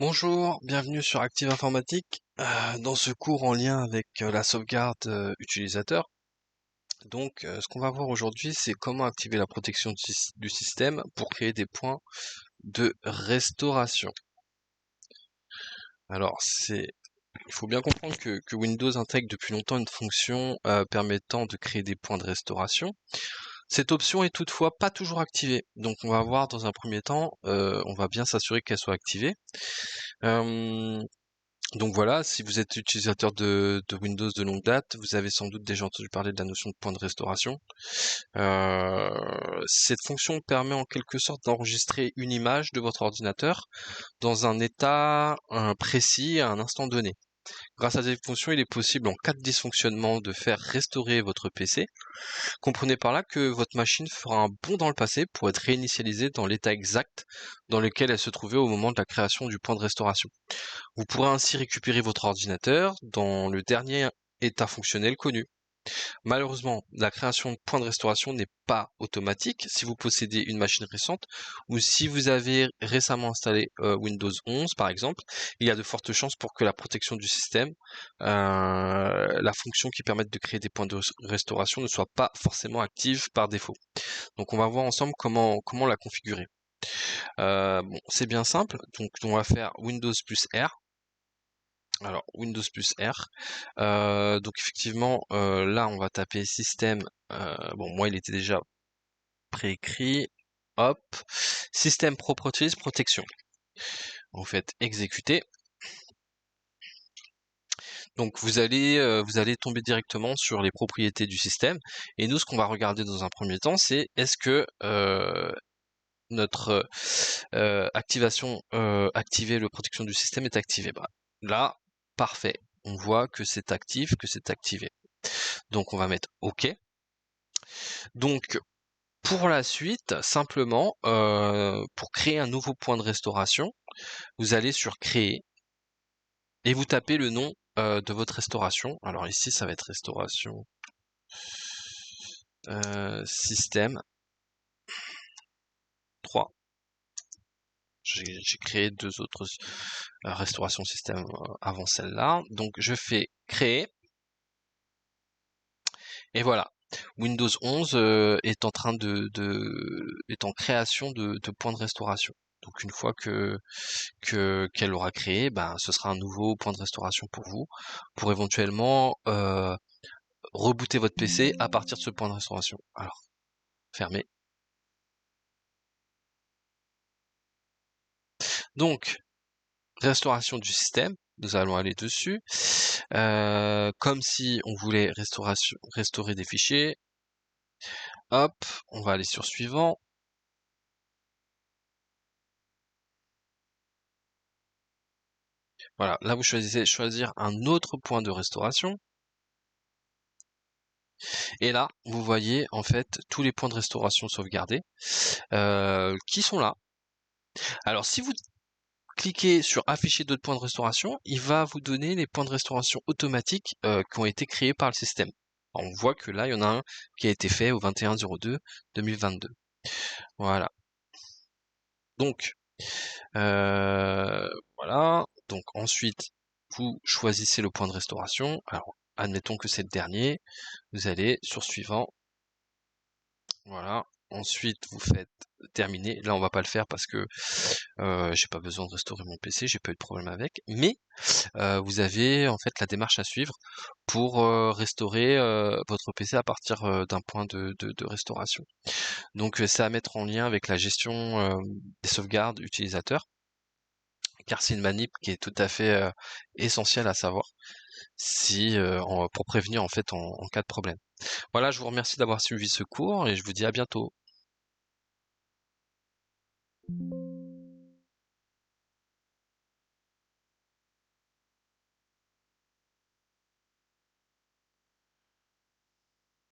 Bonjour, bienvenue sur Active Informatique. Dans ce cours en lien avec la sauvegarde utilisateur. Donc, ce qu'on va voir aujourd'hui, c'est comment activer la protection du système pour créer des points de restauration. Alors, il faut bien comprendre que Windows intègre depuis longtemps une fonction permettant de créer des points de restauration. Cette option est toutefois pas toujours activée. Donc, on va voir dans un premier temps, on va bien s'assurer qu'elle soit activée. Donc voilà, si vous êtes utilisateur de Windows de longue date, vous avez sans doute déjà entendu parler de la notion de point de restauration. Cette fonction permet en quelque sorte d'enregistrer une image de votre ordinateur dans un état précis à un instant donné. Grâce à cette fonction, il est possible en cas de dysfonctionnement de faire restaurer votre PC. Comprenez par là que votre machine fera un bond dans le passé pour être réinitialisée dans l'état exact dans lequel elle se trouvait au moment de la création du point de restauration. Vous pourrez ainsi récupérer votre ordinateur dans le dernier état fonctionnel connu. Malheureusement, la création de points de restauration n'est pas automatique si vous possédez une machine récente ou si vous avez récemment installé Windows 11 par exemple. Il y a de fortes chances pour que la protection du système, la fonction qui permet de créer des points de restauration ne soit pas forcément active par défaut. Donc on va voir ensemble comment la configurer. Bon, c'est bien simple, donc on va faire Windows plus R. Alors Windows plus R. Donc effectivement, là on va taper système. Bon, moi il était déjà préécrit. Hop, système properties protection. Vous faites exécuter. Donc vous allez tomber directement sur les propriétés du système. Et nous, ce qu'on va regarder dans un premier temps, c'est est-ce que notre activation activer le protection du système est activée. Bah, là, parfait. On voit que c'est actif, que c'est activé. Donc on va mettre OK. Donc pour la suite, simplement, pour créer un nouveau point de restauration, vous allez sur Créer et vous tapez le nom de votre restauration. Alors ici, ça va être restauration système 3. J'ai créé deux autres restaurations système avant celle-là. Donc je fais Créer. Et voilà. Windows 11 est en train est en création de points de restauration. Donc une fois qu'elle aura créé, ben ce sera un nouveau point de restauration pour vous, pour éventuellement rebooter votre PC à partir de ce point de restauration. Alors, fermez. Donc, restauration du système, nous allons aller dessus. Comme si on voulait restaurer des fichiers. Hop, on va aller sur suivant. Voilà, là vous choisissez choisir un autre point de restauration. Et là, vous voyez en fait tous les points de restauration sauvegardés qui sont là. Alors si vous cliquez sur afficher d'autres points de restauration, il va vous donner les points de restauration automatiques qui ont été créés par le système. Alors, on voit que là, il y en a un qui a été fait au 21/02/2022. Voilà. Donc, voilà. Donc ensuite, vous choisissez le point de restauration. Alors, admettons que c'est le dernier. Vous allez sur suivant. Voilà. Ensuite, vous faites terminer. Là, on va pas le faire parce que j'ai pas besoin de restaurer mon PC, j'ai pas eu de problème avec. Mais vous avez en fait la démarche à suivre pour restaurer votre PC à partir d'un point de restauration. Donc c'est à mettre en lien avec la gestion des sauvegardes utilisateurs, car c'est une manip qui est tout à fait essentielle à savoir si pour prévenir en fait en cas de problème. Voilà, je vous remercie d'avoir suivi ce cours et je vous dis à bientôt.